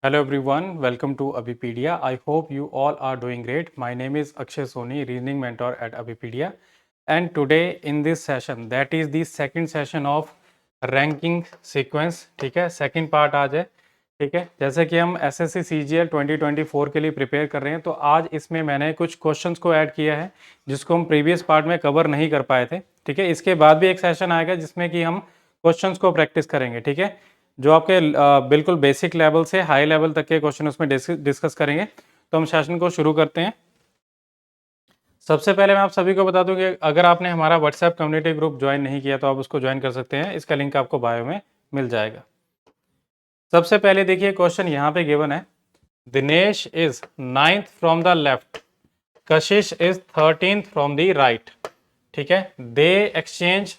Hello everyone, welcome to Abipedia. I hope you all are doing great. My name is Akshay Soni, Reasoning Mentor at Abipedia. And today in this session, that is the second session of ranking sequence, ठीक है, second part आज है, ठीक है। जैसे कि हम SSC CGL 2024 के लिए प्रिपेयर कर रहे हैं, तो आज इसमें मैंने कुछ क्वेश्चंस को ऐड किया है जिसको हम प्रीवियस पार्ट में कवर नहीं कर पाए थे, ठीक है। इसके बाद भी एक सेशन आएगा जिसमें कि हम क्वेश्चंस को प्रैक्टिस करेंगे, ठीक है। जो आपके बिल्कुल बेसिक लेवल से हाई लेवल तक के क्वेश्चन उसमें डिस्कस करेंगे। तो हम सेशन को शुरू करते हैं। सबसे पहले मैं आप सभी को बता दूं कि अगर आपने हमारा व्हाट्सएप कम्युनिटी ग्रुप ज्वाइन नहीं किया तो आप उसको ज्वाइन कर सकते हैं। इसका लिंक आपको बायो में मिल जाएगा। सबसे पहले देखिए क्वेश्चन यहाँ पे गिवन है, Dinesh is 9th from the left, Kashish is 13th from the right, ठीक है। They exchange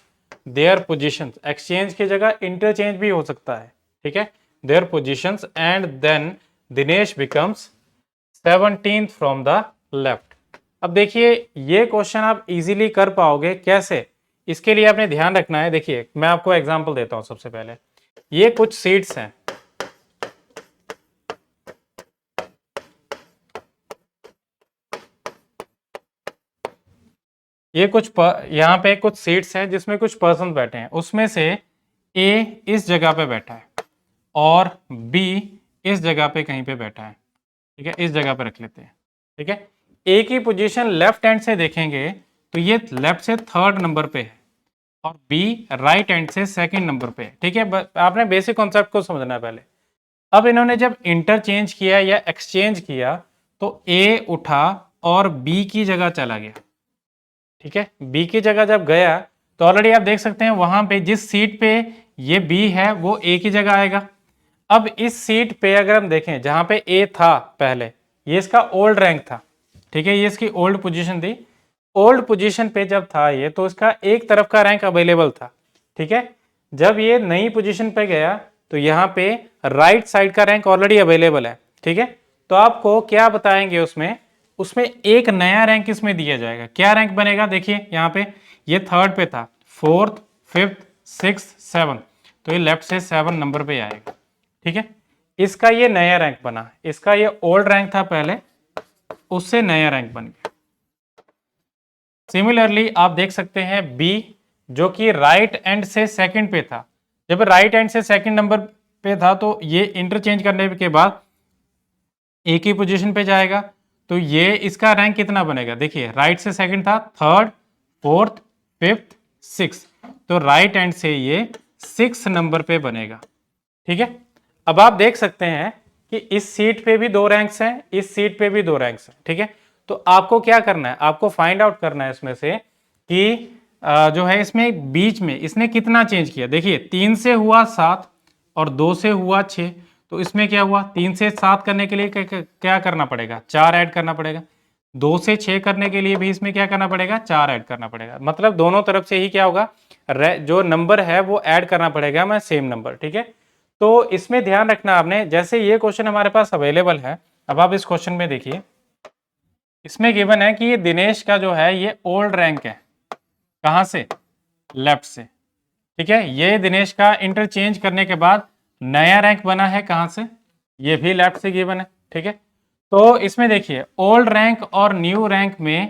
their position, exchange की जगह इंटरचेंज भी हो सकता है, ठीक है, their positions and then Dinesh becomes 17th from the left. अब देखिए ये क्वेश्चन आप इजीली कर पाओगे कैसे, इसके लिए आपने ध्यान रखना है। देखिए मैं आपको एग्जांपल देता हूं। सबसे पहले ये कुछ सीट्स हैं, ये कुछ यहाँ पे कुछ सीट्स हैं जिसमें कुछ पर्सन बैठे हैं। उसमें से ए इस जगह पे बैठा है और बी इस जगह पे कहीं पे बैठा है, ठीक है। इस जगह पे रख लेते हैं, ठीक है। ए की पोजीशन लेफ्ट हैंड से देखेंगे तो ये लेफ्ट से 3rd नंबर पे है और बी राइट हैंड से 2nd नंबर पे है, ठीक है। आपने बेसिक कॉन्सेप्ट को समझना है पहले। अब इन्होंने जब इंटरचेंज किया या एक्सचेंज किया तो ए उठा और बी की जगह चला गया, ठीक है। बी की जगह जब गया तो ऑलरेडी आप देख सकते हैं वहां पे जिस सीट पे ये बी है वो ए की जगह आएगा। अब इस सीट पे अगर हम देखें जहां पे ए था पहले, ये इसका ओल्ड रैंक था, ठीक है, ये इसकी ओल्ड पोजीशन थी। ओल्ड पोजीशन पे जब था ये तो इसका एक तरफ का रैंक अवेलेबल था, ठीक है। जब ये नई पोजीशन पे गया तो यहाँ पे राइट साइड का रैंक ऑलरेडी अवेलेबल है, ठीक है। तो आपको क्या बताएंगे उसमें, उसमें एक नया रैंक इसमें दिया जाएगा। क्या रैंक बनेगा, देखिए यहाँ पे ये 3rd पे था, 4th 5th 6th 7th, तो ये लेफ्ट से 7 नंबर पे आएगा, ठीक है। इसका ये नया रैंक बना, इसका ये ओल्ड रैंक था पहले, उससे नया रैंक बन गया। सिमिलरली आप देख सकते हैं बी जो कि राइट एंड से 2nd पे था, जब राइट एंड से 2nd नंबर पे था तो ये इंटरचेंज करने के बाद ए की पोजीशन पे जाएगा तो ये इसका रैंक कितना बनेगा, देखिए राइट से 2nd था, 3rd 4th 5th 6th, तो राइट एंड से ये 6 नंबर पे बनेगा, ठीक है। अब आप देख सकते हैं कि इस सीट पे भी 2 रैंक्स हैं, इस सीट पे भी 2 रैंक्स हैं, ठीक है। तो आपको क्या करना है, आपको फाइंड आउट करना है इसमें से कि जो है इसमें बीच में इसने कितना चेंज किया। देखिए 3 से हुआ 7 और 2 से हुआ 6, तो इसमें क्या हुआ, 3 से 7 करने के लिए क्या करना पड़ेगा, 4 ऐड करना पड़ेगा। 2 से 6 करने के लिए भी इसमें क्या करना पड़ेगा, 4 ऐड करना पड़ेगा। मतलब दोनों तरफ से ही क्या होगा, जो नंबर है वो ऐड करना पड़ेगा मैं सेम नंबर, ठीक है। तो इसमें ध्यान रखना आपने, जैसे ये क्वेश्चन हमारे पास अवेलेबल है। अब आप इस क्वेश्चन में देखिए, इसमें गिवन है कि ये दिनेश का जो है ये ओल्ड रैंक है, कहां से, लेफ्ट से, ठीक है। ये दिनेश का इंटरचेंज करने के बाद नया रैंक बना है कहां से, ये भी लेफ्ट से गिवन है, ठीक है। तो इसमें देखिए ओल्ड रैंक और न्यू रैंक में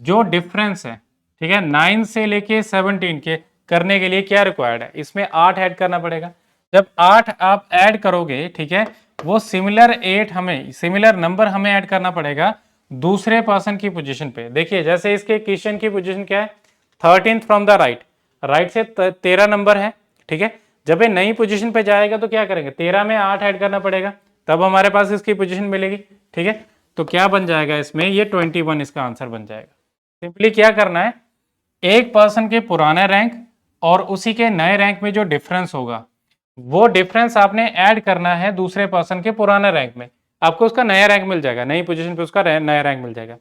जो डिफरेंस है, ठीक है, 9 से लेके 17 के करने के लिए क्या रिक्वायर्ड है, इसमें 8 ऐड करना पड़ेगा। जब 8 आप ऐड करोगे, ठीक है, वो सिमिलर नंबर हमें ऐड करना पड़ेगा दूसरे पर्सन की पोजीशन पे। देखिए जैसे इसके क्वेश्चन की पोजीशन क्या है, 13th from the right, right से 13 नंबर है, ठीक है। जब ये नई पोजीशन पे जाएगा तो क्या करेंगे, 13 में 8 ऐड करना पड़ेगा, तब हमारे पास इसकी पोजीशन मिलेगी, ठीक है। तो क्या बन जाएगा इसमें, ये 21 इसका आंसर बन जाएगा। सिंपली क्या करना है, एक पर्सन के पुराने रैंक और उसी के नए रैंक में जो डिफरेंस होगा वो डिफरेंस आपने ऐड करना है दूसरे पर्सन के पुराने रैंक में, आपको उसका नया रैंक मिल जाएगा, नई पोजीशन पे उसका नया रैंक मिल जाएगा।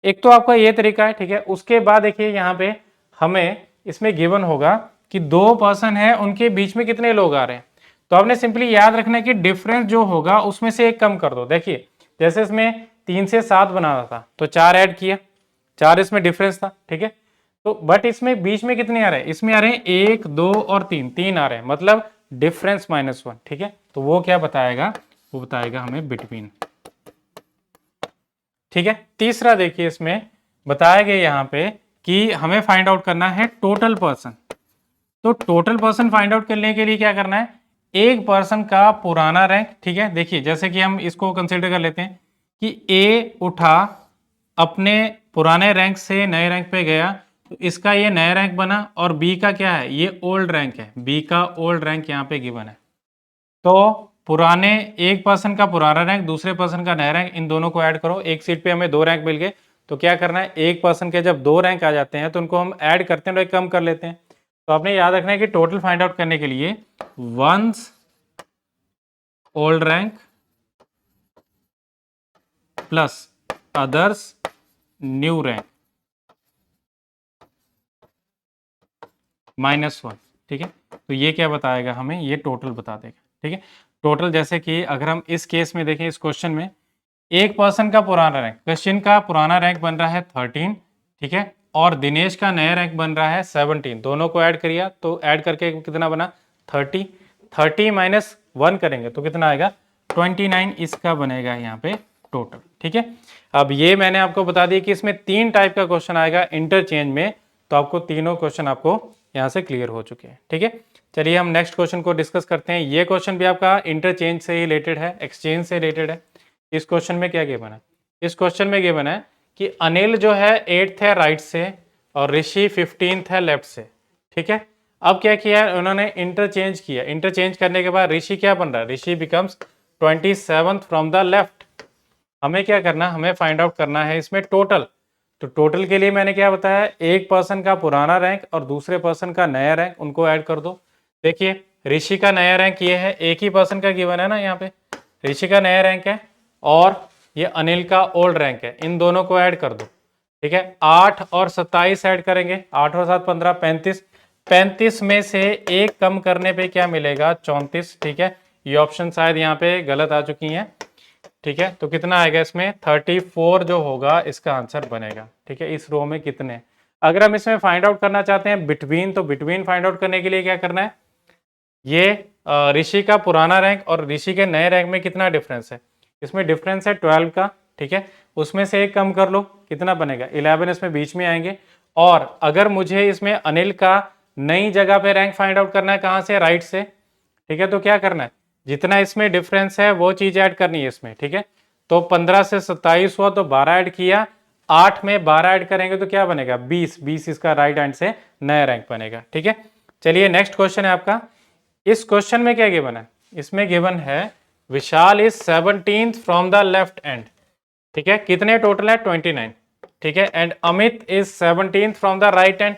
एक तो आपका ये तरीका है, ठीक है। उसके बाद देखिए यहाँ पे हमें इसमें गिवन होगा कि 2 पर्सन है, उनके बीच में कितने लोग आ रहे हैं, तो आपने सिंपली याद रखना है कि डिफरेंस जो होगा उसमें से एक कम कर दो। देखिए जैसे इसमें 3 से 7 बनाना था तो 4 ऐड किया, 4 इसमें डिफरेंस था, ठीक है। तो बट इसमें बीच में कितने आ रहे हैं, इसमें आ रहे हैं 1 2 और 3 आ रहे हैं, मतलब डिफरेंस -1, ठीक है। तो वो क्या बताएगा, वो बताएगा हमें बिटवीन। ठीक है, तीसरा देखिए इसमें बताया गया यहाँ पे कि हमें फाइंड आउट करना है टोटल पर्सन। तो टोटल पर्सन फाइंड आउट करने के लिए क्या करना है, एक पर्सन का पुराना रैंक। ठीक है, देखिए जैसे कि हम इसको कंसिडर कर लेते हैं कि ए उठा, अपने पुराने रैंक से नए रैंक पे गया, तो इसका ये नया रैंक बना, और बी का क्या है, ये ओल्ड रैंक है, बी का ओल्ड रैंक यहाँ पे गिवन है। तो पुराने एक पर्सन का पुराना रैंक, दूसरे पर्सन का नया रैंक, इन दोनों को ऐड करो। एक सीट पे हमें 2 रैंक मिल गए, तो क्या करना है, एक पर्सन के जब 2 रैंक आ जाते हैं तो उनको हम ऐड करते हैं, तो कम कर लेते हैं। तो आपने याद रखना है कि टोटल फाइंड आउट करने के लिए one's old rank plus other's new rank -1। ठीक है, तो ये क्या बताएगा हमें, ये टोटल बता देगा। ठीक है, टोटल जैसे कि अगर हम इस केस में देखें, इस क्वेश्चन में एक पर्सन का पुराना रैंक, क्वेश्चन का पुराना रैंक बन रहा है 13। ठीक है, और दिनेश का नया रैंक बन रहा है 17। दोनों को ऐड करिए तो ऐड करके कितना बना 30। 30 -1 करेंगे तो कितना आएगा 29, इसका बनेगा यहाँ पे टोटल। ठीक है, अब ये मैंने आपको बता दिया कि इसमें 3 टाइप का क्वेश्चन आएगा इंटरचेंज में, तो आपको तीनों क्वेश्चन आपको यहाँ से क्लियर हो चुके हैं। ठीक है, चलिए हम नेक्स्ट क्वेश्चन को डिस्कस करते हैं। ये क्वेश्चन भी आपका इंटरचेंज से ही रिलेटेड है, एक्सचेंज से रिलेटेड है। इस क्वेश्चन में क्या गिवन है, इस क्वेश्चन में गिवन है कि अनिल जो है 8th है राइट से और ऋषि 15th है लेफ्ट से। ठीक है, अब क्या किया है, उन्होंने इंटरचेंज किया। इंटरचेंज करने के बाद ऋषि क्या बन रहा है, Rishi becomes 27th from the left. हमें क्या करना, हमें फाइंड आउट करना है इसमें टोटल। तो टोटल के लिए मैंने क्या बताया, एक पर्सन का पुराना रैंक और दूसरे पर्सन का नया रैंक, उनको ऐड कर दो। देखिए ऋषि का नया रैंक ये है, एक ही पर्सन का गिवन है ना, यहाँ पे ऋषि का नया रैंक है और ये अनिल का ओल्ड रैंक है, इन दोनों को ऐड कर दो। ठीक है, 8 और 27 ऐड करेंगे, 8 और 7 15, 35। 35 में से एक कम करने पे क्या मिलेगा 34। ठीक है, ये ऑप्शन शायद यहाँ पे गलत आ चुकी हैं। ठीक है, तो कितना आएगा इसमें 34 जो होगा इसका आंसर बनेगा। ठीक है, इस रो में कितने, अगर हम इसमें फाइंड आउट करना चाहते हैं बिटवीन, तो बिटवीन फाइंड आउट करने के लिए क्या करना है, ये ऋषि का पुराना रैंक और ऋषि के नए रैंक में कितना डिफरेंस है, इसमें डिफरेंस है 12 का। ठीक है, उसमें से एक कम कर लो, कितना बनेगा 11, इसमें बीच में आएंगे। और अगर मुझे इसमें अनिल का नई जगह पे रैंक फाइंड आउट करना है, कहाँ से, राइट से। ठीक है, तो क्या करना है, जितना इसमें डिफरेंस है वो चीज ऐड करनी है इसमें। ठीक है, तो 15 से 27 हुआ तो 12 ऐड किया, 8 में 12 ऐड करेंगे तो क्या बनेगा 20। 20 इसका राइट हैंड से नया रैंक बनेगा। ठीक है, चलिए नेक्स्ट क्वेश्चन है आपका। इस क्वेश्चन में क्या गिवन है, इसमें गिवन है Vishal is 17th from the left and. ठीक है, कितने टोटल है 29। ठीक है, and Amit is 17th from the right and.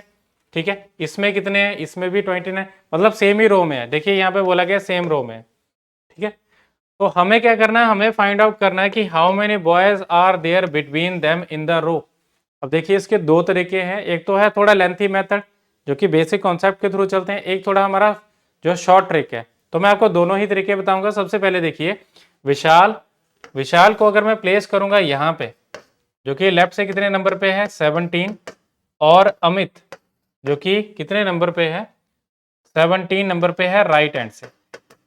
ठीक है, इसमें कितने हैं, इसमें भी 29, मतलब सेम ही रो में है। देखिए यहाँ पे बोला गया सेम रो में। ठीक है, तो हमें क्या करना है, हमें फाइंड आउट करना है कि how many boys are there between them in the row. अब देखिए इसके दो तरीके हैं, एक तो है थोड़ा लेंथी मेथड जो कि बेसिक कॉन्सेप्ट के थ्रू चलते हैं, एक थोड़ा हमारा जो शॉर्ट ट्रिक है। तो मैं आपको दोनों ही तरीके बताऊंगा। सबसे पहले देखिए विशाल को अगर मैं प्लेस करूंगा यहाँ पे, जो कि लेफ्ट से कितने नंबर पे है 17, और अमित जो कि कितने नंबर पे है 17 नंबर पे है राइट हैंड से।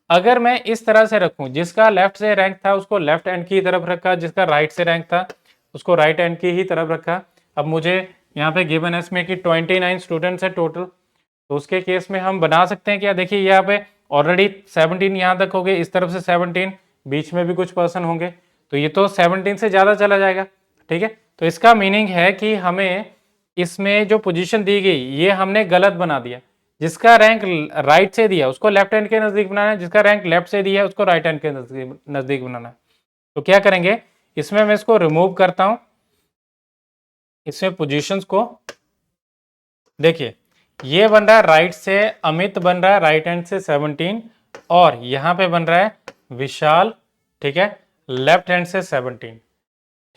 अगर मैं इस तरह से रखूं, जिसका लेफ्ट से रैंक था उसको लेफ्ट हैंड की तरफ रखा, जिसका राइट से रैंक था उसको राइट हैंड की ही तरफ रखा। अब मुझे यहाँ पे गिवन है इसमें कि 29 स्टूडेंट्स है टोटल, तो उसके केस में हम बना सकते हैं क्या, देखिए यहाँ पे ऑलरेडी 17 यहाँ तक हो गए, इस तरफ से 17, बीच में भी कुछ पर्सन होंगे, तो ये तो 17 से ज़्यादा चला जाएगा। ठीक है, तो इसका मीनिंग है कि हमें इसमें जो पोजीशन दी गई ये हमने गलत बना दिया। जिसका रैंक राइट से दिया उसको लेफ्ट हैंड के नज़दीक बनाना है, जिसका रैंक लेफ्ट से दिया उसको राइट हैंड के नज़दीक बनाना है। तो क्या करेंगे, इसमें मैं इसको रिमूव करता हूं, इसमें पोजीशंस को देखिए, ये बन रहा है राइट से अमित बन रहा है राइट हैंड से 17, और यहां पे बन रहा है विशाल, ठीक है, लेफ्ट हैंड से 17।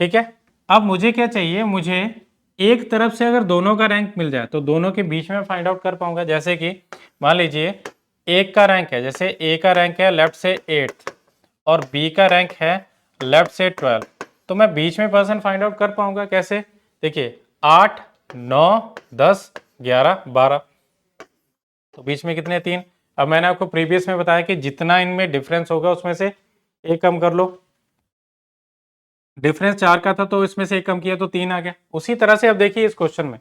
ठीक है, अब मुझे क्या चाहिए, मुझे एक तरफ से अगर दोनों का रैंक मिल जाए तो दोनों के बीच में फाइंड आउट कर पाऊंगा। जैसे कि मान लीजिए एक का रैंक है, जैसे ए का रैंक है लेफ्ट से 8th और बी का रैंक है लेफ्ट से 12, तो मैं बीच में पर्सन फाइंड आउट कर पाऊंगा कैसे, देखिए 8 9 10 11 12, तो बीच में कितने 3। अब मैंने आपको प्रीवियस में बताया कि जितना इनमें डिफरेंस होगा उसमें से एक कम कर लो, डिफरेंस 4 का था तो इसमें से एक कम किया तो 3 आ गया। उसी तरह से अब देखिए इस क्वेश्चन में,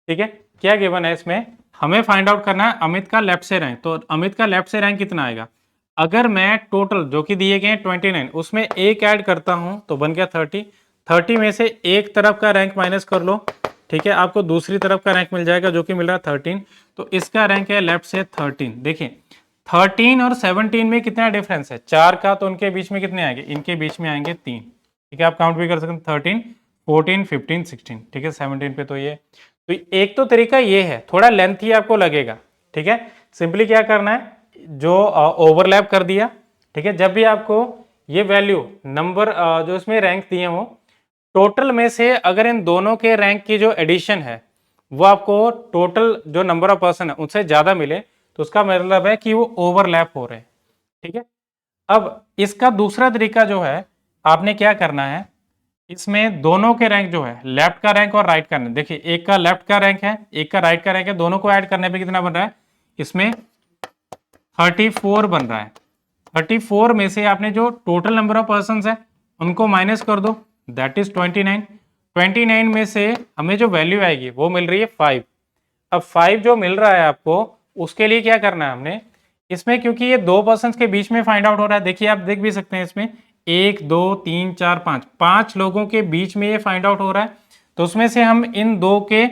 ठीक है, क्या गिवन है इसमें, हमें फाइंड आउट करना है अमित का लेफ्ट से रैंक। तो अमित का लेफ्ट से रैंक कितना आएगा, अगर मैं टोटल जो कि दिए गए हैं 29 उसमें एक ऐड करता हूं तो बन गया 30, 30 में से एक तरफ का रैंक माइनस कर लो, ठीक है, आपको दूसरी तरफ का रैंक मिल जाएगा जो कि मिल रहा है 13, तो इसका रैंक है लेफ्ट से 13। देखिए 13 और 17 में कितना डिफरेंस है, 4 का, तो उनके बीच में कितने आएंगे, इनके बीच में आएंगे 3, ठीक है, आप काउंट भी कर सकते हैं 13, 14, 15, 16, ठीक है, 17 पे तो ये, तो एक तो तरीका ये है, थोड़ा लेंथी आपको लगेगा, ठीक है, सिंपली क्या करना है, जो ओवरलैप कर दिया, ठीक है, जब भी आपको ये वैल्यू नंबर जो इसमें रैंक दिए हो टोटल में से अगर इन दोनों के रैंक की जो एडिशन है वो आपको टोटल जो नंबर ऑफ पर्सन है उनसे ज्यादा मिले तो उसका मतलब है कि वो ओवरलैप हो रहे हैं, ठीक है। अब इसका दूसरा तरीका जो है, आपने क्या करना है, इसमें दोनों के रैंक जो है, लेफ्ट का रैंक और राइट का रैंक, देखिए एक का लेफ्ट का रैंक है एक का राइट का रैंक है, दोनों को ऐड करने पे कितना बन रहा है, इसमें 34 बन रहा है। 34 में से आपने जो टोटल नंबर ऑफ पर्सन है उनको माइनस कर दो, दैट इज 29। 29 में से हमें जो वैल्यू आएगी वो मिल रही है 5। अब 5 जो मिल रहा है आपको उसके लिए क्या करना है हमने, इसमें क्योंकि ये दो पर्सन के बीच में फाइंड आउट हो रहा है, देखिए आप देख भी सकते हैं इसमें 1 2 3 4 5 5 लोगों के बीच में ये फाइंड आउट हो रहा है, तो उसमें से हम इन दो के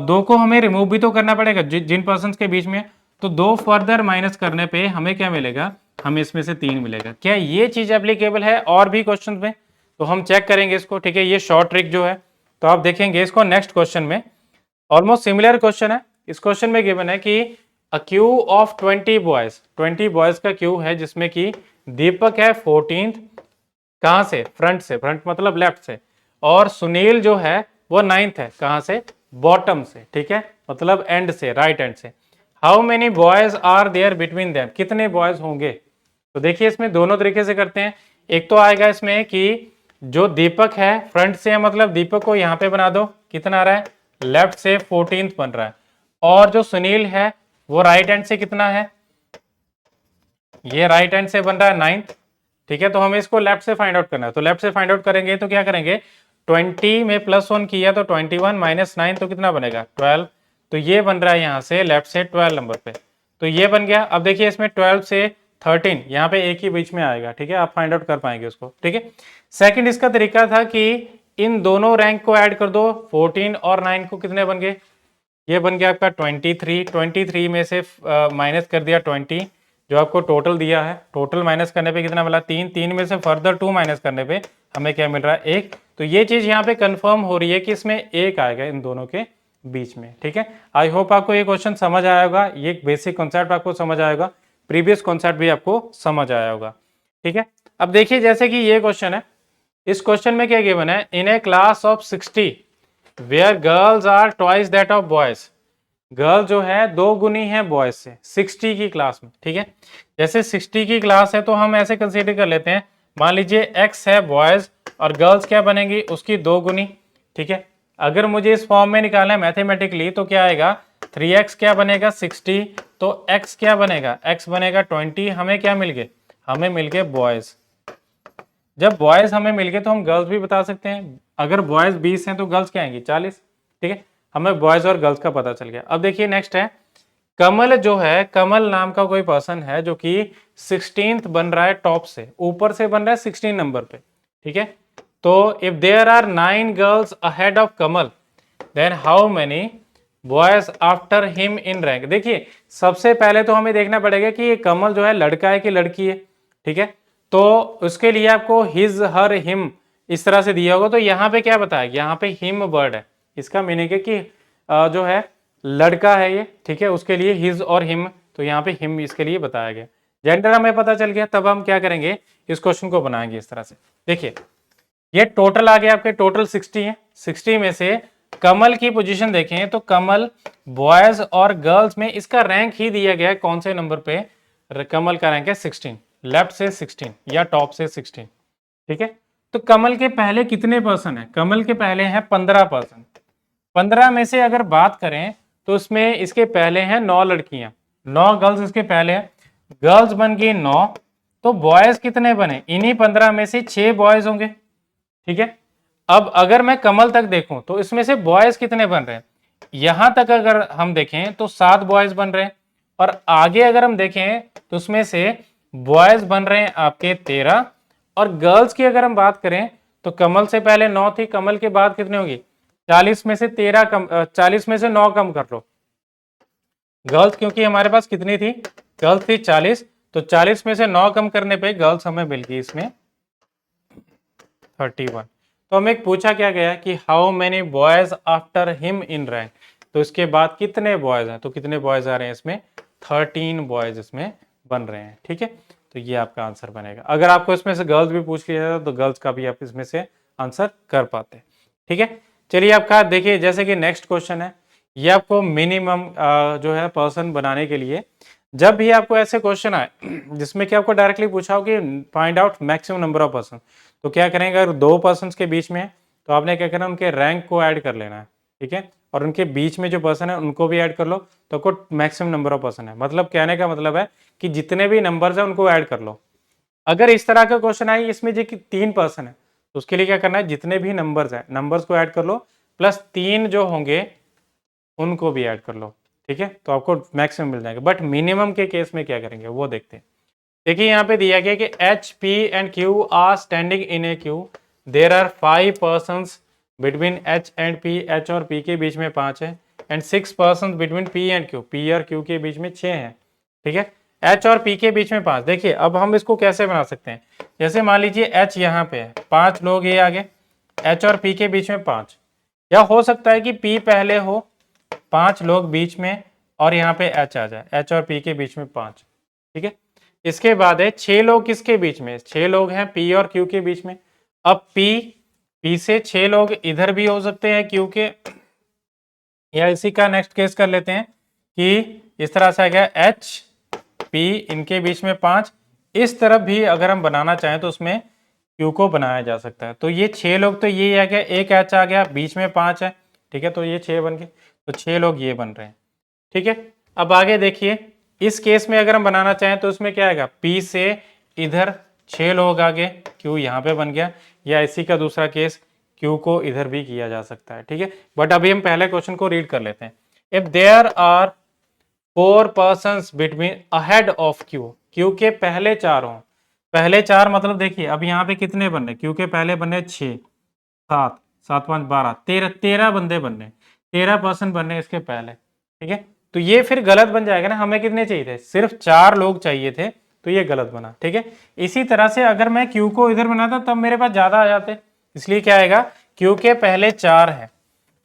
दो को हमें रिमूव भी तो करना पड़ेगा जिन पर्सन के बीच में, तो दो फर्दर माइनस करने पे हमें क्या मिलेगा, हमें इसमें से 3 मिलेगा। क्या ये चीज एप्लीकेबल है और भी क्वेश्चन में, तो हम चेक करेंगे इसको, ठीक है, ये शॉर्ट ट्रिक जो है, तो आप देखेंगे इसको नेक्स्ट क्वेश्चन में, ऑलमोस्ट सिमिलर क्वेश्चन है। इस क्वेश्चन में गिवन है कि अ क्यू ऑफ 20 बॉयज, 20 बॉयज का क्यू है जिसमें कि दीपक है 14th, कहां से, फ्रंट से, फ्रंट मतलब लेफ्ट से, और सुनील जो है वो 9th है, कहां से, बॉटम से, ठीक है, मतलब एंड से, राइट एंड से। How many boys are there between them, कितने बॉयज होंगे, तो देखिए इसमें दोनों तरीके से करते हैं। एक तो आएगा इसमें कि जो दीपक है फ्रंट से है, मतलब दीपक को यहां पे बना दो, कितना आ रहा है, लेफ्ट से 14th बन रहा है, और जो सुनील है वो राइट हैंड से कितना है, ये राइट हैंड से बन रहा है 9th, ठीक है, तो हमें इसको लेफ्ट से फाइंड आउट करना है, तो लेफ्ट से फाइंड आउट करेंगे तो क्या करेंगे, 20 में +1 किया तो 21 माइनस 9 तो कितना बनेगा 12, तो ये बन रहा है यहाँ से लेफ्ट से 12 नंबर पे, तो ये बन गया। अब देखिए इसमें 12 से 13 यहाँ पे एक ही बीच में आएगा, ठीक है, आप फाइंड आउट कर पाएंगे उसको, ठीक है। सेकंड इसका तरीका था कि इन दोनों रैंक को ऐड कर दो, 14 और 9 को कितने बन गए, ये बन गया आपका 23, 23 में से माइनस कर दिया 20 जो आपको टोटल दिया है, टोटल माइनस करने पे कितना मिला 3, 3 में से फर्दर 2 माइनस करने पे हमें क्या मिल रहा है 1, तो ये चीज यहाँ पे कंफर्म हो रही है कि इसमें 1 आएगा इन दोनों के बीच में, ठीक है। आई होप आपको ये क्वेश्चन समझ आया होगा, ये बेसिक कॉन्सेप्ट आपको समझ आएगा, प्रीवियस कॉन्सेप्ट भी आपको समझ आया होगा, ठीक है। अब देखिए जैसे कि ये क्वेश्चन है, इस क्वेश्चन में क्या गिवन है, in a class of 60 where girls are twice that of boys, girl जो है दो गुनी है बॉयज से 60 की क्लास में, ठीक है, जैसे 60 की क्लास है तो हम ऐसे कंसीडर कर लेते हैं, मान लीजिए x है बॉयज और गर्ल्स क्या बनेगी उसकी दो गुनी, ठीक है। अगर मुझे इस फॉर्म में निकालना है मैथमेटिकली तो क्या आएगा, 3x क्या बनेगा 60, तो x क्या बनेगा, x बनेगा 20, हमें क्या मिल गए, हमें मिल गए बॉयज। जब बॉयज हमें मिल गए तो हम गर्ल्स भी बता सकते हैं, अगर बॉयज 20 हैं तो गर्ल्स क्या आएंगी 40, ठीक है, हमें बॉयज और गर्ल्स का पता चल गया। अब देखिए नेक्स्ट है, कमल जो है, कमल नाम का कोई पर्सन है जो कि 16th बन रहा है टॉप से, ऊपर से बन रहा है 16 नंबर पे, ठीक है, तो if there are 9 girls ahead of Kamal then how many boys after him in rank. देखिए सबसे पहले तो हमें देखना पड़ेगा कि ये कमल जो है लड़का है कि लड़की है, ठीक है, तो उसके लिए आपको हिज हर हिम इस तरह से दिया होगा, तो यहाँ पे क्या बताया, यहाँ पे हिम वर्ड है, इसका मीनिंग है कि जो है लड़का है ये, ठीक है, उसके लिए हिज और हिम, तो यहाँ पे हिम इसके लिए बताया गया। जेंडर हमें पता चल गया, तब हम क्या करेंगे, इस क्वेश्चन को बनाएंगे इस तरह से। देखिए ये टोटल आ गया आपके, टोटल 60 है, 60 में से कमल की पोजीशन देखें तो कमल बॉयज और गर्ल्स में इसका रैंक ही दिया गया है, कौन से नंबर पे, कमल का रैंक है 16, लेफ्ट से 16 या टॉप से 16, ठीक है। तो कमल के पहले कितने पर्सन है, कमल के पहले हैं 15 पर्सन, 15 में से अगर बात करें तो उसमें इसके पहले हैं 9 लड़कियां, 9 गर्ल्स इसके पहले हैं, गर्ल्स बन गई 9, तो बॉयज कितने बने, इन्हीं 15 में से 6 बॉयज होंगे, ठीक है। अब अगर मैं कमल तक देखूं तो इसमें से बॉयज कितने बन रहे हैं, यहां तक अगर हम देखें तो 7 बॉयज बन रहे हैं, और आगे अगर हम देखें तो उसमें से बॉयज बन रहे हैं आपके 13, और गर्ल्स की अगर हम बात करें तो कमल से पहले 9 थी, कमल के बाद कितने होगी, 40 में से 13 कम, 40 में से 9 कम कर लो। गर्ल्स क्योंकि हमारे पास कितनी थी, गर्ल्स थी 40, तो 40 में से 9 कम करने पे गर्ल्स हमें मिल गई इसमें 31। तो हमें पूछा क्या गया कि how many boys after him in rank, तो इसके बाद कितने बॉयज हैं, तो कितने बॉयज आ रहे हैं इसमें, 13 बॉयज इसमें बन रहे हैं, ठीक है। तो ये आपका आंसर बनेगा। अगर आपको इसमें से गर्ल्स भी पूछ लिया जाता तो गर्ल्स का भी आप इसमें से आंसर कर पाते, ठीक है। चलिए आपका देखिए, जैसे कि नेक्स्ट क्वेश्चन है, ये आपको मिनिमम जो है पर्सन बनाने के लिए, जब भी आपको ऐसे क्वेश्चन आए जिसमें कि आपको डायरेक्टली पूछा हो कि find out maximum number of person, तो क्या करेंगे, अगर 2 पर्सन के बीच में है तो आपने क्या करना है, उनके रैंक को ऐड कर लेना है, ठीक है, और उनके बीच में जो पर्सन है उनको भी ऐड कर लो, तो आपको मैक्सिमम नंबर ऑफ पर्सन है, मतलब कहने का मतलब है कि जितने भी नंबर्स है उनको ऐड कर लो। अगर इस तरह का क्वेश्चन आए इसमें जो कि 3 पर्सन है, तो उसके लिए क्या करना है, जितने भी नंबर्स है नंबर्स को ऐड कर लो, प्लस 3 जो होंगे उनको भी ऐड कर लो, ठीक है, तो आपको मैक्सिमम मिल जाएगा। बट मिनिमम के केस में क्या करेंगे वो देखते हैं। देखिए यहाँ पे दिया गया कि H P and Q are standing in a queue, there are 5 person between H and P, H और पी के बीच में 5 है, and 6 person between P and Q, P और क्यू के बीच में 6 है, ठीक है, एच और पी के बीच में 5। देखिए अब हम इसको कैसे बना सकते हैं, जैसे मान लीजिए एच यहाँ पे है, 5 लोग ये आगे, एच और पी के बीच में 5, या हो सकता है कि पी पहले हो, 5 लोग बीच में, और यहाँ पे एच आ जाए, एच और पी के बीच में 5, ठीक है। इसके बाद है 6 लोग किसके बीच में, 6 लोग हैं पी और क्यू के बीच में। अब पी से 6 लोग इधर भी हो सकते हैं क्यू के, या इसी का नेक्स्ट केस कर लेते हैं कि इस तरह से आ गया एच पी, इनके बीच में 5, इस तरफ भी अगर हम बनाना चाहें तो उसमें क्यू को बनाया जा सकता है। तो ये 6 लोग तो ये आ गया, एक एच आ गया, बीच में 5 है, ठीक है, तो ये 6 बन गए, तो 6 लोग ये बन रहे हैं, ठीक है। अब आगे देखिए, इस केस में अगर हम बनाना चाहें तो उसमें क्या आएगा, P से इधर 6 लोग आगे, Q यहाँ पे बन गया, या इसी का दूसरा केस Q को इधर भी किया जा सकता है, ठीक है। बट अभी हम पहले क्वेश्चन को रीड कर लेते हैं। If there are 4 persons between ahead of Q, Q के पहले 4 हों, पहले 4 मतलब देखिए अब यहाँ पे कितने बन रहे, Q के पहले बन रहे 6, 7, 7 5 12, 13 बंदे बन रहे, 13 पर्सन बन रहे इसके पहले, ठीक है। तो ये फिर गलत बन जाएगा ना, हमें कितने चाहिए थे, सिर्फ 4 लोग चाहिए थे, तो ये गलत बना, ठीक है। इसी तरह से अगर मैं Q को इधर बनाता तब मेरे पास ज्यादा आ जाते, इसलिए क्या आएगा, Q के पहले 4 है,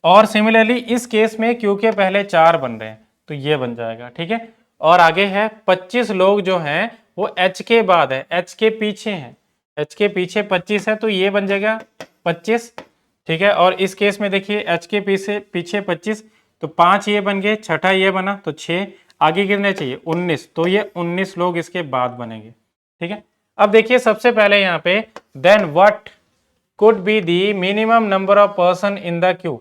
और सिमिलरली इस केस में Q के पहले 4 बन रहे हैं, तो ये बन जाएगा, ठीक है। और आगे है 25 लोग जो हैं वो H के बाद है, H के पीछे हैं, H के पीछे 25 है, तो ये बन जाएगा 25, ठीक है। और इस केस में देखिए H के पीछे 25, तो 5 ये बन गए, छठा ये बना तो 6, आगे कितने चाहिए 19, तो ये 19 लोग इसके बाद बनेंगे, ठीक है। अब देखिए सबसे पहले यहाँ पे then what could be the minimum number of person in the queue,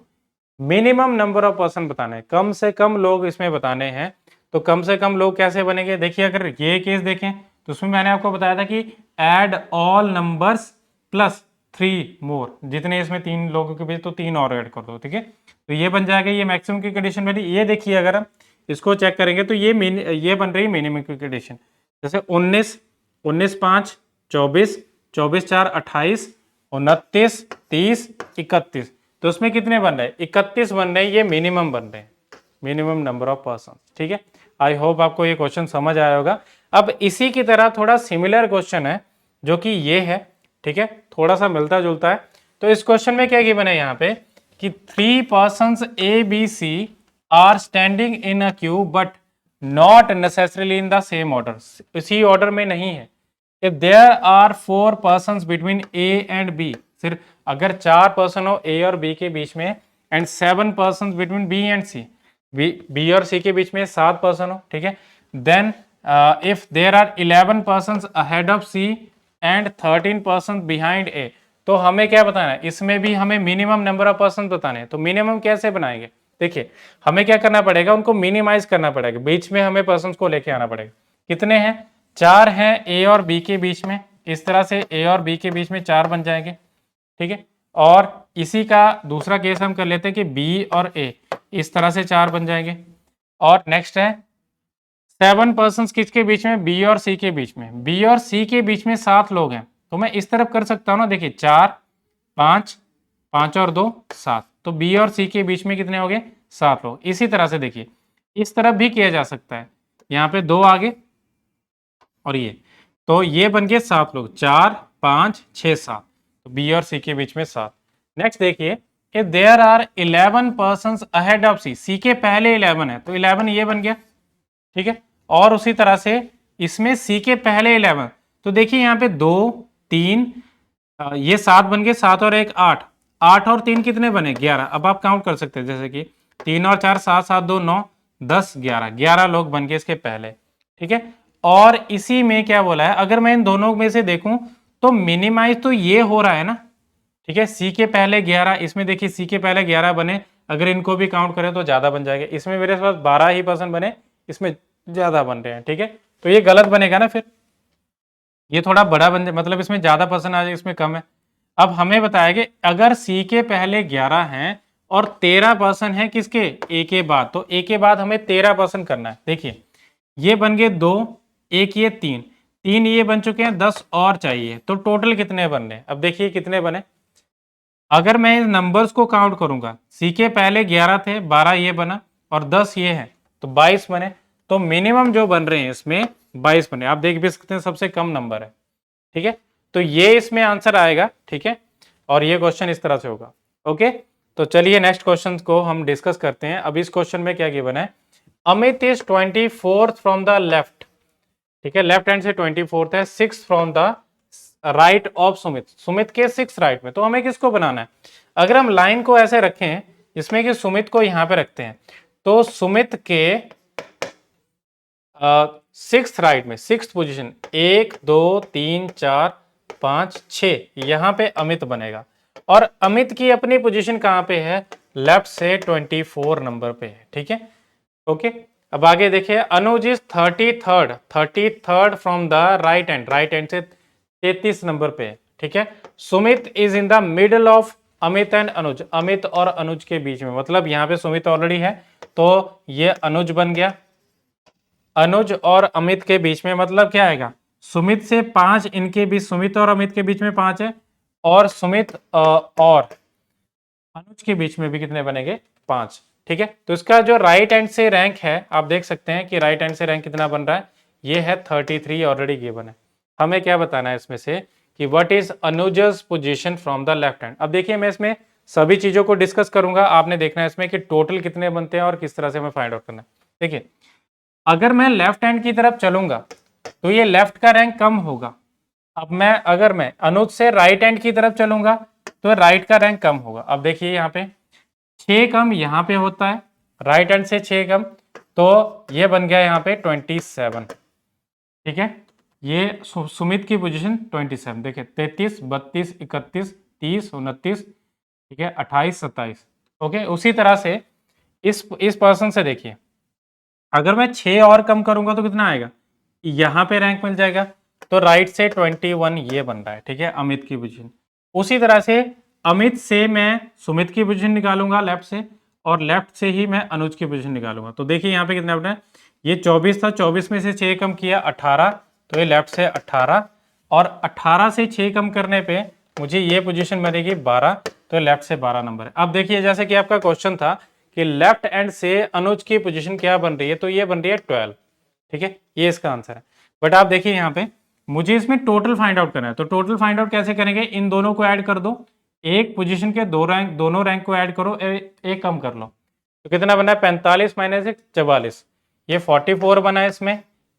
minimum number of person बताने हैं, कम से कम लोग इसमें बताने हैं, तो कम से कम लोग कैसे बनेंगे, देखिए अगर ये केस देखें तो उसमें मैंने आपको बताया था कि एड ऑल नंबर्स प्लस 3 मोर, जितने इसमें 3 लोगों के बीच, तो 3 और ऐड कर दो, ठीक है, तो ये बन जाएगा, ये मैक्सिमम की कंडीशन बनी। ये देखिए अगर हम इसको चेक करेंगे तो ये बन रही मिनिमम की कंडीशन, जैसे 19, 19 5 24, 24 4 28, 29 30 31, तो उसमें कितने बन रहे हैं, 31 बन रहे हैं, ये मिनिमम बन रहे हैं, मिनिमम नंबर ऑफ पर्सन, ठीक है। आई होप आपको ये क्वेश्चन समझ आया होगा। अब इसी की तरह थोड़ा सिमिलर क्वेश्चन है जो कि ये है, ठीक है, थोड़ा सा मिलता जुलता है। तो इस क्वेश्चन में क्या गिवन है यहाँ पे कि 3 persons A B C are standing in a queue but not necessarily in the same order, इसी ऑर्डर में नहीं है। If there are 4 persons between A and B, सिर्फ अगर 4 पर्सन हो ए और बी के बीच में, and 7 person between B and C, B और सी के बीच में 7 पर्सन हो, ठीक है, then if there are 11 person ahead of C and 13 person behind A, तो हमें क्या बताना है, इसमें भी हमें मिनिमम नंबर ऑफ पर्सन बताने हैं। तो मिनिमम कैसे बनाएंगे, देखिए हमें क्या करना पड़ेगा, उनको मिनिमाइज करना पड़ेगा, बीच में हमें पर्सन को लेके आना पड़ेगा। कितने हैं 4 हैं ए और बी के बीच में, इस तरह से ए और बी के बीच में 4 बन जाएंगे, ठीक है। और इसी का दूसरा केस हम कर लेते हैं कि बी और ए, इस तरह से 4 बन जाएंगे। और नेक्स्ट है 7 पर्सन किसके बीच में, बी और सी के बीच में, बी और सी के बीच में 7 लोग हैं, तो मैं इस तरफ कर सकता हूँ ना, देखिए 4 5 5 और 2 7, तो बी और सी के बीच में कितने हो गए, 7 लोग। इसी तरह से देखिए इस तरफ भी किया जा सकता है, यहाँ पे 2 आगे और ये, तो ये बन गए 7 लोग, 4 5 6 7, तो बी और सी के बीच में 7। नेक्स्ट देखिए कि there are 11 person ahead of C, C के पहले 11 है, तो 11 ये बन गया, ठीक है। और उसी तरह से इसमें सी के पहले 11, तो देखिए यहाँ पे 2 3 ये 7 बन गए, 7 और 1 8, 8 और 3 कितने बने, 11। अब आप काउंट कर सकते हैं, जैसे कि 3 और 4 7 7 2 9 10 11, 11 लोग बन गए इसके पहले, ठीक है। और इसी में क्या बोला है, अगर मैं इन दोनों में से देखूं तो मिनिमाइज तो ये हो रहा है ना, ठीक है। सी के पहले 11, इसमें देखिए सी के पहले 11 बने, अगर इनको भी काउंट करें तो ज्यादा बन जाएगा, इसमें मेरे पास 12 ही पर्सन बने, इसमें ज्यादा बन रहे हैं, ठीक है। तो ये गलत बनेगा ना, फिर ये थोड़ा बड़ा बन जाए, मतलब इसमें ज्यादा पर्सन आ जाए, इसमें कम है। अब हमें बताया कि अगर सी के पहले 11 हैं और 13 पर्सन है किसके, ए के बाद, तो ए के बाद हमें 13 पर्सन करना है। देखिए ये बन गए 2, एक ये 3, 3 ये बन चुके हैं, 10 और चाहिए, तो टोटल कितने बन रहे हैं। अब देखिए कितने बने, अगर मैं इस नंबर्स को काउंट करूंगा, सी के पहले 11 थे, 12 ये बना और 10 ये है, तो 22 बने। तो मिनिमम जो बन रहे हैं इसमें 22 बने, आप देख भी सकते हैं सबसे कम नंबर है, ठीक है। तो ये इसमें आंसर आएगा, ठीक है। और ये क्वेश्चन इस तरह से होगा, ओके। तो चलिए नेक्स्ट क्वेश्चन को हम डिस्कस करते हैं। अब इस क्वेश्चन में क्या गिवन है, Amit is 24th from the left, ठीक है, लेफ्ट हैंड से 24th है, 6 from the right of Sumit, Sumit के 6 राइट में, तो हमें किसको बनाना है। अगर हम लाइन को ऐसे रखें इसमें कि सुमित को यहां पे रखते हैं, तो सुमित के 6th राइट में, 6th पोजीशन 1 2 3 4 5 6, यहां पे अमित बनेगा। और अमित की अपनी पोजीशन कहां पे है, लेफ्ट से 24 नंबर पे है, ठीक है, ओके। अब आगे देखिए, Anuj is 33rd from the right hand, right hand से 33 नंबर पे, ठीक है। Sumit is in the middle of Amit and Anuj, Amit और अनुज के बीच में, मतलब यहाँ पे सुमित ऑलरेडी है, तो ये अनुज बन गया। अनुज और अमित के बीच में मतलब क्या आएगा, सुमित से 5 इनके बीच, सुमित और अमित के बीच में 5 है, और सुमित और अनुज के बीच में भी कितने बनेंगे, 5, ठीक है। तो इसका जो राइट हैंड से रैंक है, आप देख सकते हैं कि राइट हैंड से रैंक कितना बन रहा है, ये है 33 ऑलरेडी गिवन है। हमें क्या बताना है इसमें से कि what is Anuj's position from the left hand. अब देखिए मैं इसमें सभी चीजों को डिस्कस करूंगा, आपने देखना है इसमें कि टोटल कितने बनते हैं और किस तरह से हमें फाइंड आउट करना है। देखिए अगर मैं लेफ्ट हैंड की तरफ चलूंगा तो ये लेफ्ट का रैंक कम होगा। अब मैं अगर मैं अनुज से राइट हैंड की तरफ चलूंगा तो राइट का रैंक कम होगा। अब देखिए यहाँ पे 6 कम यहाँ पे होता है, राइट हैंड से 6 कम, तो ये बन गया यहाँ पे 27, ठीक है। ये सुमित की पोजीशन 27, देखिए 33 32 31 30 29, ठीक है, 28 27, ओके। उसी तरह से इस पर्सन से देखिए, अगर मैं 6 और कम करूंगा तो कितना आएगा, यहाँ पे रैंक मिल जाएगा, तो राइट से 21 ये बन रहा है, ठीक है, अमित की पोजीशन। उसी तरह से अमित से मैं सुमित की पोजीशन निकालूंगा लेफ्ट से, और लेफ्ट से ही मैं अनुज की पोजीशन निकालूंगा। तो देखिए यहाँ पे कितना बना है, ये 24 था, 24 में से 6 कम किया 18, तो ये लेफ्ट से 18, और 18 से 6 कम करने पे मुझे ये पोजीशन बनेगी 12, तो लेफ्ट से 12 नंबर है। अब देखिए जैसे कि आपका क्वेश्चन था कि लेफ्ट एंड से अनुज की पोजीशन क्या बन रही है, तो ये बन रही है 12, ठीक है, ये इसका आंसर है। बट आप देखिए यहाँ पे मुझे इसमें टोटल फाइंड आउट करना है, तो टोटल फाइंड आउट कैसे करेंगे, इन दोनों को ऐड कर दो, एक पोजीशन के दोनों रैंक को ऐड करो, एक कम कर लो, तो कितना बना है 45 माइनस 1 44, ये 44 बना है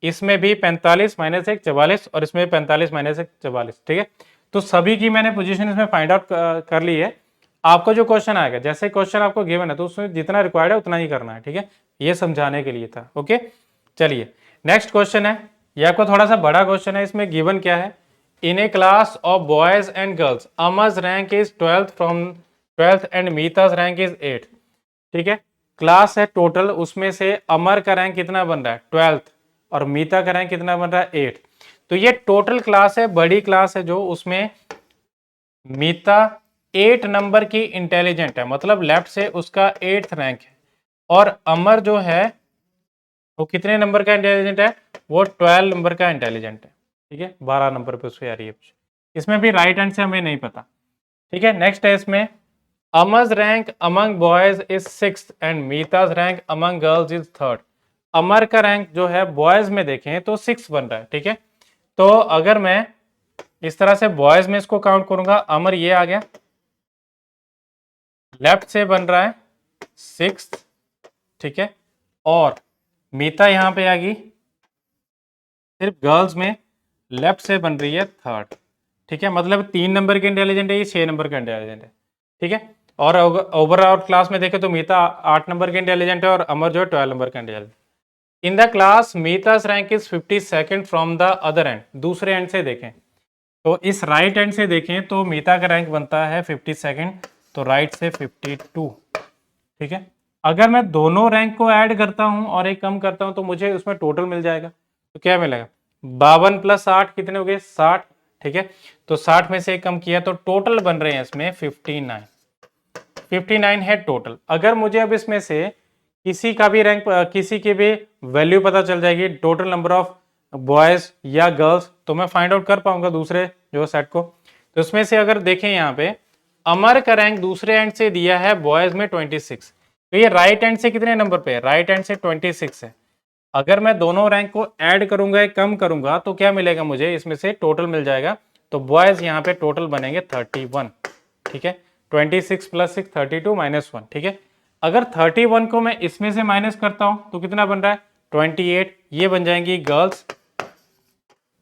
इसमें भी 45 माइनस 1 44, और इसमें 45 माइनस 1 44, ठीक है। तो सभी की मैंने पोजीशन इसमें फाइंड आउट कर ली है। आपको जो क्वेश्चन आएगा, जैसे क्वेश्चन आपको गिवन है तो उसमें जितना रिक्वायर्ड है उतना ही करना है, ठीक है, ये समझाने के लिए था, ओके। चलिए नेक्स्ट क्वेश्चन है, ये आपको थोड़ा सा बड़ा क्वेश्चन है। इसमें गिवन क्या है, in a class of boys and girls Amar's rank is 12th from 12th and Meeta's rank is 8, ठीक है। क्लास है टोटल, उसमें से अमर का रैंक कितना बन रहा है 12th, और मीता का रैंक कितना बन रहा है 8। तो ये टोटल क्लास है, बड़ी क्लास है जो, उसमें मीता 8 नंबर की इंटेलिजेंट है, मतलब लेफ्ट से उसका 8th रैंक है, और अमर जो है वो कितने नंबर का इंटेलिजेंट है, वो 12 नंबर का इंटेलिजेंट है, ठीक है, 12 नंबर पे उसको आ रही है। इसमें भी राइट हैंड से हमें नहीं पता, ठीक है। नेक्स्ट है इसमें, Amar's rank among boys is 6th and Meeta's rank among girls is 3rd। Amar का रैंक जो है बॉयज में देखें तो 6 बन रहा है, ठीक है। तो अगर मैं इस तरह से बॉयज में इसको काउंट करूंगा, अमर ये आ गया, लेफ्ट से बन रहा है 6th, ठीक है, और मीता यहां पे आ गई, सिर्फ गर्ल्स में लेफ्ट से बन रही है 3rd, ठीक है, मतलब 3 नंबर के इंटेलिजेंट है, ये 6 नंबर का इंटेलिजेंट है, ठीक है। और ओवरऑल क्लास में देखें तो मीता 8 नंबर के इंटेलिजेंट है और अमर जो है 12 नंबर का intelligent. In the class Meeta's rank is 52nd from the other end, दूसरे एंड से देखें तो इस राइट एंड से देखें तो मीता का रैंक बनता है 52nd, तो राइट से 52, ठीक है। अगर मैं दोनों रैंक को ऐड करता हूं और एक कम करता हूं तो मुझे उसमें टोटल मिल जाएगा, तो क्या मिलेगा, 52 + 8 कितने हो गए, 60, ठीक है। तो 60 में से एक कम किया तो टोटल बन रहे हैं इसमें 59, 59 है टोटल। अगर मुझे अब इसमें से किसी का भी रैंक, किसी की भी वैल्यू पता चल जाएगी, टोटल नंबर ऑफ बॉयज या गर्ल्स, तो मैं फाइंड आउट कर पाऊंगा दूसरे जो सेट को। तो उसमें से अगर देखें यहाँ पे, अमर का रैंक दूसरे एंड से दिया है बॉयज में 26, तो ये राइट हैंड से कितने नंबर पे है, राइट हैंड से 26 है। अगर मैं दोनों रैंक को ऐड करूंगा या कम करूंगा तो क्या मिलेगा मुझे, इसमें से टोटल मिल जाएगा। तो बॉयज यहाँ पे टोटल बनेंगे 31, ठीक है, 26 + 6 32 - 1, ठीक है। अगर 31 को मैं इसमें से माइनस करता हूं तो कितना बन रहा है, 28, ये बन जाएंगी गर्ल्स,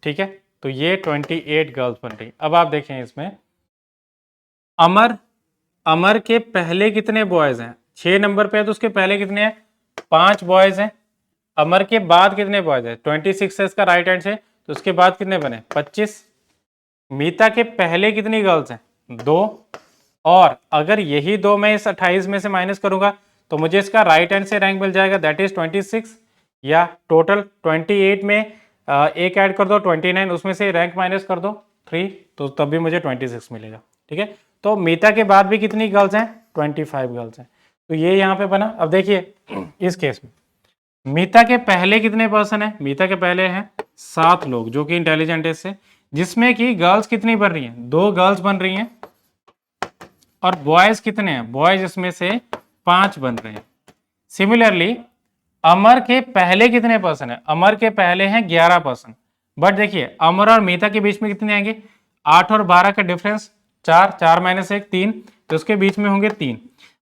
ठीक है। तो ये 28 गर्ल्स बन रही। अब आप देखें इसमें, अमर, अमर के पहले कितने बॉयज हैं, 6 नंबर पे है तो उसके पहले कितने हैं, 5 बॉयज हैं। अमर के बाद कितने बॉयज हैं, 26 है इसका राइट हैंड से, तो उसके बाद कितने बने, 25। मीता के पहले कितनी गर्ल्स हैं, 2, और अगर यही 2 मैं इस 28 में से माइनस करूंगा तो मुझे इसका राइट हैंड से रैंक मिल जाएगा, दैट इज 26, या टोटल 28 में एक ऐड कर दो 29, उसमें से रैंक माइनस कर दो 3, तो तब भी मुझे 26 मिलेगा, ठीक है। तो मीता के बाद भी कितनी गर्ल्स हैं, 25 गर्ल्स हैं, तो ये यहाँ पे बना। अब देखिए इस केस में मीता के पहले कितने पर्सन है, मीता के पहले हैं 7 लोग जो कि इंटेलिजेंट है इससे, जिसमें कि गर्ल्स कितनी बन रही हैं, 2 गर्ल्स बन रही हैं, और बॉयज कितने हैं, बॉयज इसमें से 5 बन रहे हैं। सिमिलरली अमर के पहले कितने पर्सन है, अमर के पहले हैं 11 पर्सन, बट देखिए अमर और मीता के बीच में कितने आएंगे, 8 और 12 का डिफरेंस 4, 4 - 1 3, तो उसके बीच में होंगे 3।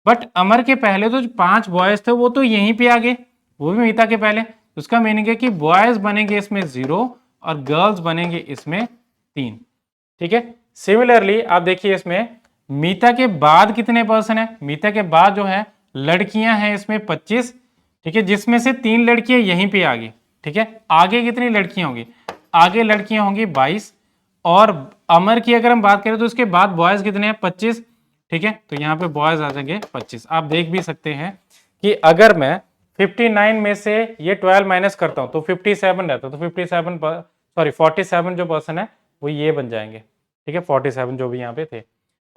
बट अमर के पहले तो जो 5 बॉयज थे वो तो यहीं पे आ गए, वो भी मीता के पहले, उसका मीनिंग है कि बॉयज बनेंगे इसमें 0 और गर्ल्स बनेंगे इसमें 3, ठीक है। सिमिलरली आप देखिए इसमें मीता के बाद कितने पर्सन है, मीता के बाद जो है लड़कियां हैं इसमें 25, ठीक है, जिसमें से 3 लड़कियां यहीं पे आ गई, ठीक है। आगे कितनी लड़कियां होंगी, आगे लड़कियां होंगी 22, और अमर की अगर हम बात करें तो उसके बाद बॉयज कितने हैं, 25, ठीक है। तो यहाँ पे बॉयज आ जाएंगे 25। आप देख भी सकते हैं कि अगर मैं 59 में से ये 12 माइनस करता हूं तो 57 रहता, तो 47 जो पर्सन है वो ये बन जाएंगे, ठीक है, 47 जो भी यहाँ पे थे।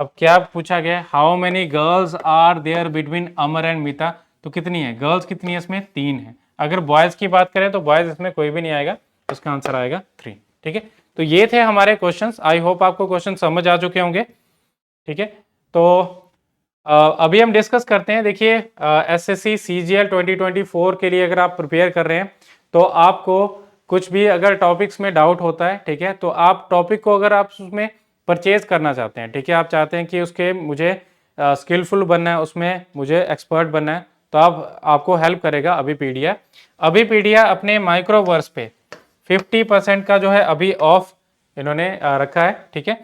अब क्या पूछा गया, how many girls are there between Amar and Meeta, तो कितनी है गर्ल्स, कितनी है इसमें, 3 है। अगर बॉयज की बात करें तो बॉयज इसमें कोई भी नहीं आएगा, उसका आंसर आएगा 3, ठीक है। तो ये थे हमारे क्वेश्चंस। आई होप आपको क्वेश्चन समझ आ चुके होंगे, ठीक है। तो अभी हम डिस्कस करते हैं। देखिए एसएससी सीजीएल 2024 के लिए अगर आप प्रिपेयर कर रहे हैं तो आपको कुछ भी अगर टॉपिक्स में डाउट होता है, ठीक है, तो आप टॉपिक को अगर आप उसमें परचेज करना चाहते हैं, ठीक है, आप चाहते हैं कि उसके मुझे स्किलफुल बनना है, उसमें मुझे एक्सपर्ट बनना है, तो आपको हेल्प करेगा अभिपीडिया। अभिपीडिया अपने माइक्रोवर्स पे 50% का जो है अभी ऑफ इन्होंने रखा है, ठीक है।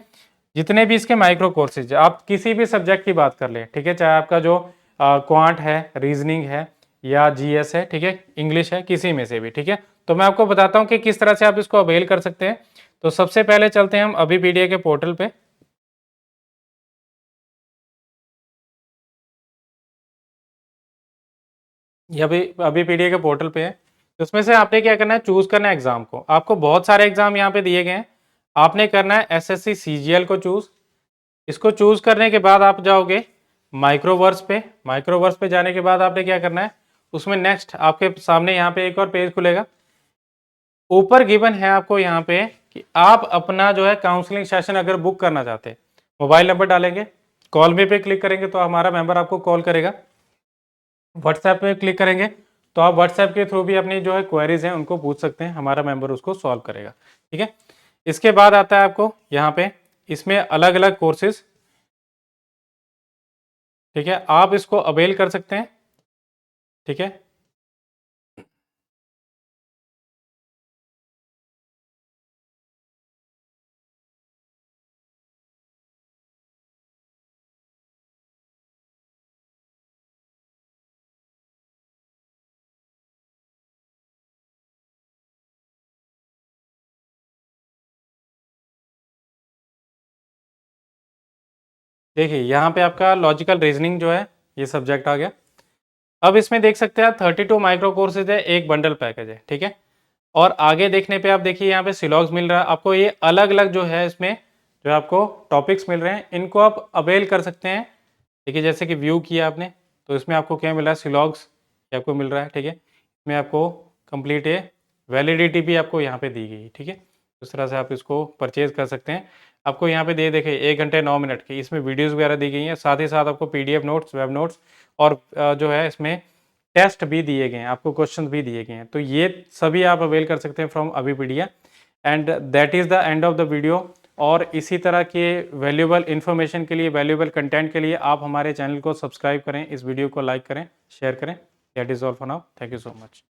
जितने भी इसके माइक्रो कोर्सेज, आप किसी भी सब्जेक्ट की बात कर ले, ठीक है, चाहे आपका जो क्वांट है, रीजनिंग है, या जीएस है, ठीक है, इंग्लिश है, किसी में से भी, ठीक है। तो मैं आपको बताता हूं कि किस तरह से आप इसको अवेल कर सकते हैं। तो सबसे पहले चलते हैं हम अभिपीडिया के पोर्टल पे। ये अभिपीडिया के पोर्टल पे है। तो उसमें से आपने क्या करना है, चूज करना है एग्जाम को। आपको बहुत सारे एग्जाम यहाँ पे दिए गए हैं, आपने करना है एसएससी सीजीएल को चूज। इसको चूज करने के बाद आप जाओगे माइक्रोवर्स पे। माइक्रोवर्स पे जाने के बाद आपने क्या करना है, उसमें नेक्स्ट आपके सामने यहाँ पे एक और पेज खुलेगा। ऊपर गिवन है आपको यहाँ पे कि आप अपना जो है काउंसलिंग सेशन अगर बुक करना चाहते हैं, मोबाइल नंबर डालेंगे, कॉल मी पे क्लिक करेंगे तो हमारा मेंबर आपको कॉल करेगा। व्हाट्सएप पे क्लिक करेंगे तो आप व्हाट्सएप के थ्रू भी अपनी जो है क्वेरीज हैं उनको पूछ सकते हैं, हमारा मेंबर उसको सॉल्व करेगा। ठीक है, इसके बाद आता है आपको यहाँ पे इसमें अलग अलग कोर्सेज। ठीक है, आप इसको अवेल कर सकते हैं। ठीक है, देखिए यहाँ पे आपका लॉजिकल रीजनिंग जो है ये सब्जेक्ट आ गया। अब इसमें देख सकते हैं आप 32 माइक्रो कोर्सेज है, एक बंडल पैकेज है। ठीक है, और आगे देखने पे आप देखिए यहाँ पे सिलॉग्स मिल रहा है आपको, ये अलग अलग जो है इसमें जो आपको टॉपिक्स मिल रहे हैं, इनको आप अवेल कर सकते हैं। देखिए जैसे कि व्यू किया आपने तो इसमें आपको क्या मिल रहा है, सिलॉग्स आपको मिल रहा है। ठीक है, इसमें आपको कंप्लीट है, वैलिडिटी भी आपको यहाँ पे दी गई। ठीक है, इस तरह से आप इसको परचेज कर सकते हैं। आपको यहाँ पे दे देखिए 1 घंटे 9 मिनट की इसमें वीडियोस वगैरह दी गई हैं, साथ ही साथ आपको पीडीएफ नोट्स, वेब नोट्स और जो है इसमें टेस्ट भी दिए गए हैं, आपको क्वेश्चन भी दिए गए हैं। तो ये सभी आप अवेल कर सकते हैं from Abhipedia. And that is the end of the video. और इसी तरह के वैल्यूएबल इन्फॉर्मेशन के लिए, वैल्यूएबल कंटेंट के लिए आप हमारे चैनल को सब्सक्राइब करें, इस वीडियो को लाइक करें, शेयर करें। That is all for now, thank you so much.